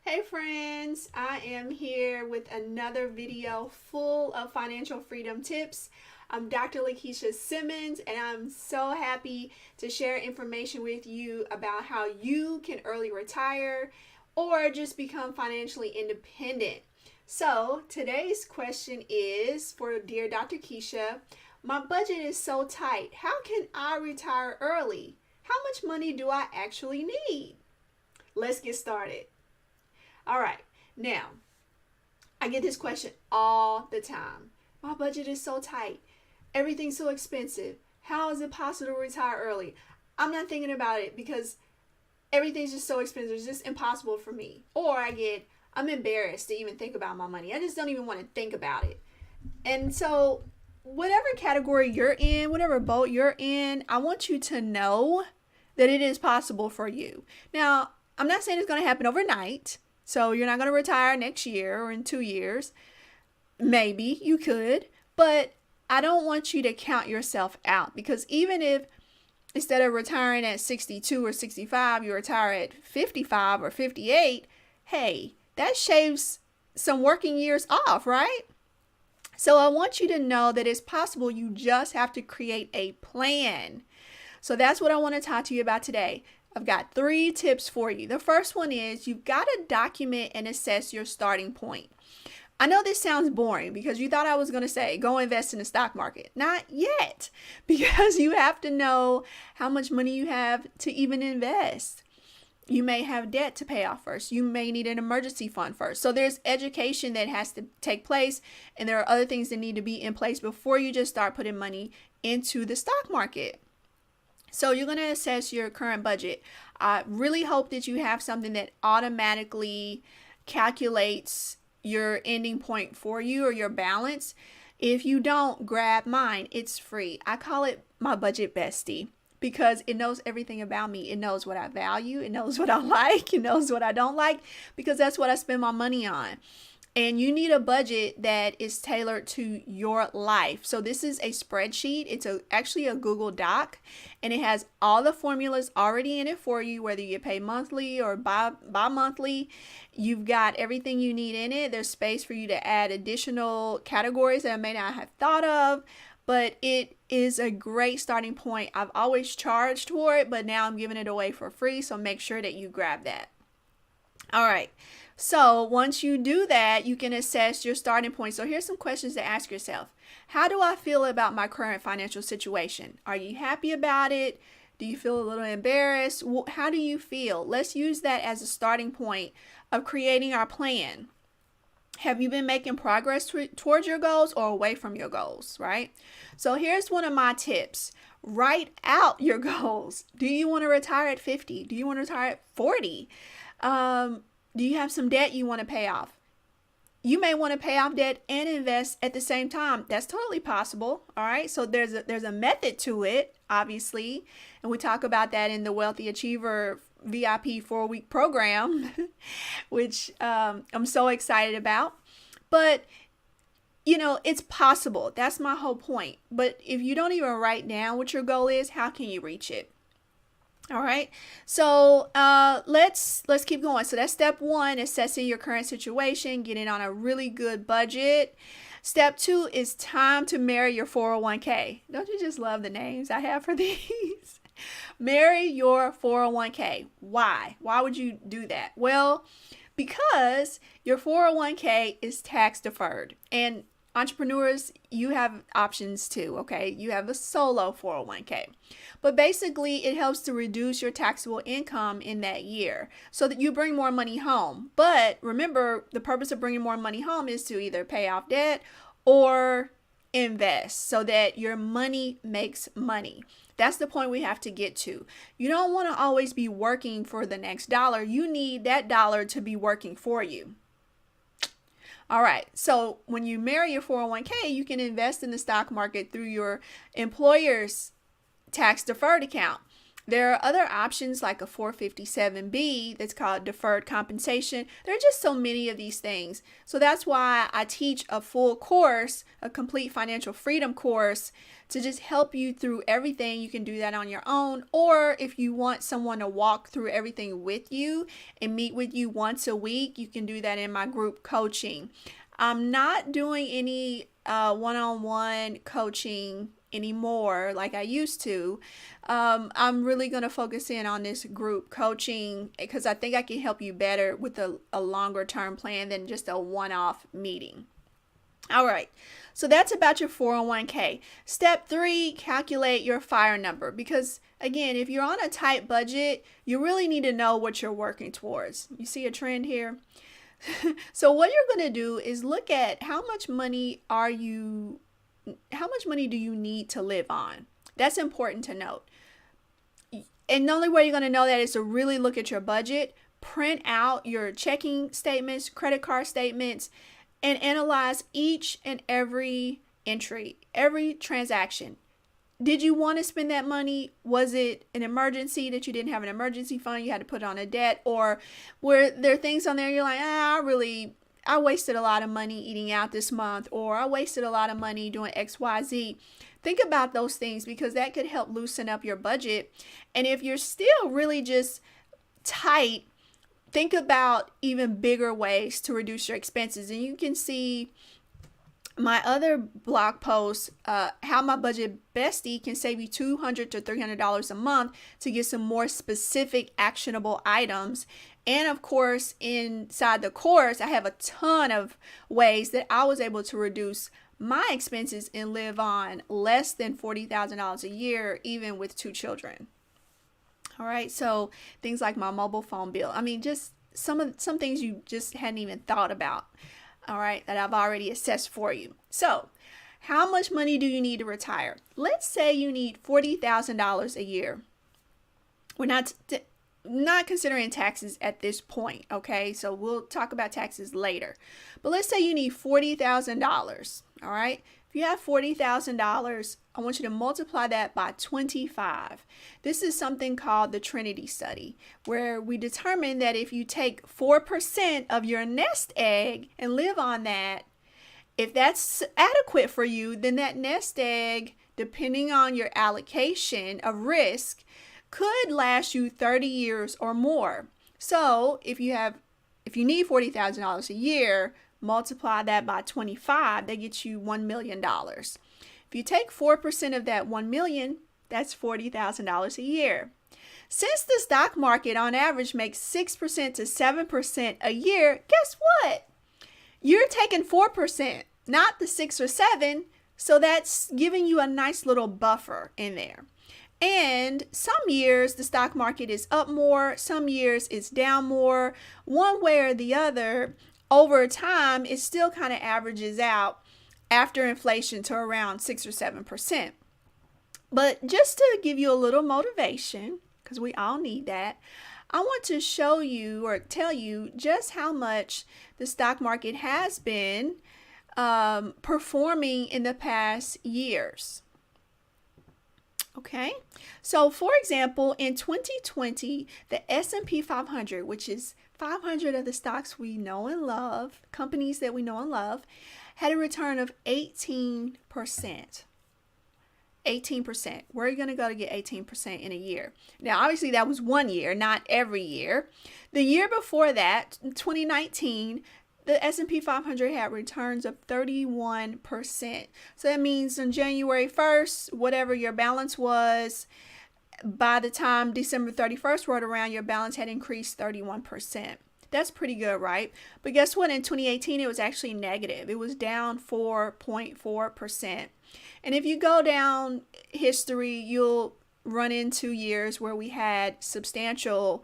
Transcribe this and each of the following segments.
Hey friends, I am here with another video full of financial freedom tips. I'm Dr. Lakeisha Simmons, and I'm so happy to share information with you about how you can early retire or just become financially independent. So, today's question is for Dear Dr. Keisha. My budget is so tight. How can I retire early? How much money do I actually need? Let's get started. All right, now I get this question all the time. My budget is so tight, everything's so expensive. How is it possible to retire early? I'm not thinking about it because everything's just so expensive. It's just impossible for me. Or I'm embarrassed to even think about my money. I just don't even want to think about it. And so, whatever category you're in, whatever boat you're in, I want you to know that it is possible for you. Now, I'm not saying it's going to happen overnight. So you're not going to retire next year or in 2 years. Maybe you could, but I don't want you to count yourself out, because even if instead of retiring at 62 or 65, you retire at 55 or 58, hey, that shaves some working years off, right? So I want you to know that it's possible. You just have to create a plan. So that's what I want to talk to you about today. I've got 3 tips for you. The first one is you've got to document and assess your starting point. I know this sounds boring because you thought I was going to say go invest in the stock market. Not yet, because you have to know how much money you have to even invest. You may have debt to pay off first. You may need an emergency fund first. So there's education that has to take place, and there are other things that need to be in place before you just start putting money into the stock market. So you're going to assess your current budget. I really hope that you have something that automatically calculates your ending point for you, or your balance. If you don't, grab mine. It's free. I call it my budget bestie because it knows everything about me. It knows what I value. It knows what I like. It knows what I don't like, because that's what I spend my money on. And you need a budget that is tailored to your life. So this is a spreadsheet. It's actually a Google Doc, and it has all the formulas already in it for you, whether you pay monthly or bi-monthly. You've got everything you need in it. There's space for you to add additional categories that I may not have thought of, but it is a great starting point. I've always charged for it, but now I'm giving it away for free. So make sure that you grab that. All right. So once you do that, you can assess your starting point. So here's some questions to ask yourself. How do I feel about my current financial situation? Are you happy about it? Do you feel a little embarrassed? How do you feel? Let's use that as a starting point of creating our plan. Have you been making progress towards your goals or away from your goals, right? So here's one of my tips. Write out your goals. Do you want to retire at 50? Do you want to retire at 40? Do you have some debt you want to pay off? You may want to pay off debt and invest at the same time. That's totally possible. All right. So there's a method to it, obviously. And we talk about that in the Wealthy Achiever VIP 4-week program, which I'm so excited about. But, it's possible. That's my whole point. But if you don't even write down what your goal is, how can you reach it? All right, so let's keep going. So that's step 1, assessing your current situation, getting on a really good budget. Step 2 is time to marry your 401k. Don't you just love the names I have for these? Marry your 401k. Why? Why would you do that? Well, because your 401k is tax deferred. And entrepreneurs, you have options too, okay? You have a solo 401k. But basically, it helps to reduce your taxable income in that year so that you bring more money home. But remember, the purpose of bringing more money home is to either pay off debt or invest so that your money makes money. That's the point we have to get to. You don't want to always be working for the next dollar. You need that dollar to be working for you. All right, so when you marry your 401k, you can invest in the stock market through your employer's tax deferred account. There are other options like a 457B that's called deferred compensation. There are just so many of these things. So that's why I teach a full course, a complete financial freedom course, to just help you through everything. You can do that on your own, or if you want someone to walk through everything with you and meet with you once a week, you can do that in my group coaching. I'm not doing any one-on-one coaching anymore like I used to. I'm really going to focus in on this group coaching because I think I can help you better with a longer term plan than just a one-off meeting. All right, so that's about your 401k. Step 3, calculate your FIRE number, because again, if you're on a tight budget, you really need to know what you're working towards. You see a trend here? So what you're going to do is look at how much money do you need to live on? That's important to note. And the only way you're going to know that is to really look at your budget, print out your checking statements, credit card statements, and analyze each and every entry, every transaction. Did you want to spend that money? Was it an emergency that you didn't have an emergency fund? You had to put on a debt? Or were there things on there you're like, I wasted a lot of money eating out this month, or I wasted a lot of money doing XYZ. Think about those things because that could help loosen up your budget. And if you're still really just tight, think about even bigger ways to reduce your expenses. And you can see my other blog post, how my budget bestie can save you $200 to $300 a month to get some more specific actionable items. And of course, inside the course, I have a ton of ways that I was able to reduce my expenses and live on less than $40,000 a year, even with 2 children. All right, so things like my mobile phone bill. I mean, just some things you just hadn't even thought about. All right, that I've already assessed for you. So, how much money do you need to retire? Let's say you need $40,000 a year. We're not considering taxes at this point, okay? So we'll talk about taxes later. But let's say you need $40,000, all right? If you have $40,000, I want you to multiply that by 25. This is something called the Trinity study, where we determine that if you take 4% of your nest egg and live on that, if that's adequate for you, then that nest egg, depending on your allocation of risk, could last you 30 years or more. So if you need $40,000 a year, multiply that by 25, that gets you $1 million. If you take 4% of that $1 million, that's $40,000 a year. Since the stock market on average makes 6% to 7% a year, guess what? You're taking 4%, not the 6 or 7, so that's giving you a nice little buffer in there. And some years the stock market is up more, some years it's down more. One way or the other, over time, it still kind of averages out after inflation to around 6 or 7%. But just to give you a little motivation, because we all need that, I want to show you or tell you just how much the stock market has been performing in the past years. Okay, so for example, in 2020, the S&P 500, which is 500 of the stocks we know and love, companies that we know and love, had a return of 18%. 18%. Where are you going to go to get 18% in a year? Now, obviously, that was one year, not every year. The year before that, 2019, the S&P 500 had returns of 31%. So that means on January 1st, whatever your balance was, by the time December 31st rolled around, your balance had increased 31%. That's pretty good, right? But guess what? In 2018, it was actually negative. It was down 4.4%. And if you go down history, you'll run into years where we had substantial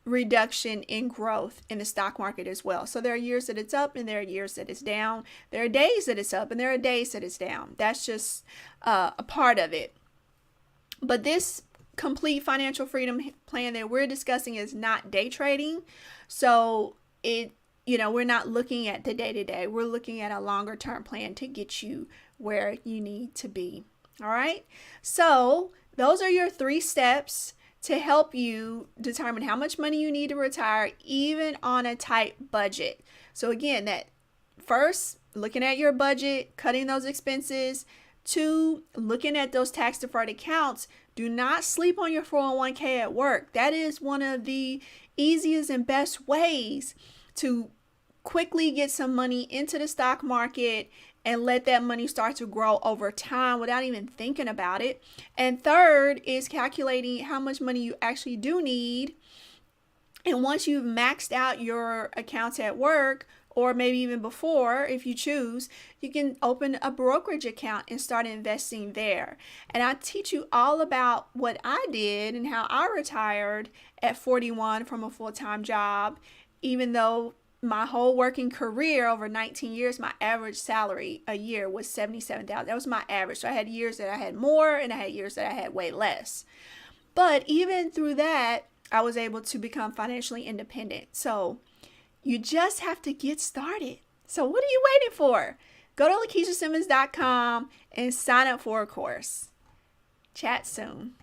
reduction in growth in the stock market as well. So there are years that it's up and there are years that it's down. There are days that it's up and there are days that it's down. That's just a part of it. But this complete financial freedom plan that we're discussing is not day trading. So we're not looking at the day-to-day. We're looking at a longer term plan to get you where you need to be. All right. So those are your 3 steps to help you determine how much money you need to retire, even on a tight budget. So again, that first, looking at your budget, cutting those expenses. 2, looking at those tax deferred accounts. Do not sleep on your 401k at work. That is one of the easiest and best ways to quickly get some money into the stock market and let that money start to grow over time without even thinking about it. And 3rd is calculating how much money you actually do need. And once you've maxed out your accounts at work, or maybe even before, if you choose, you can open a brokerage account and start investing there. And I teach you all about what I did and how I retired at 41 from a full-time job, even though my whole working career over 19 years, my average salary a year was $77,000. That was my average. So I had years that I had more and I had years that I had way less. But even through that, I was able to become financially independent. So you just have to get started. So what are you waiting for? Go to LaKeishaSimmons.com and sign up for a course. Chat soon.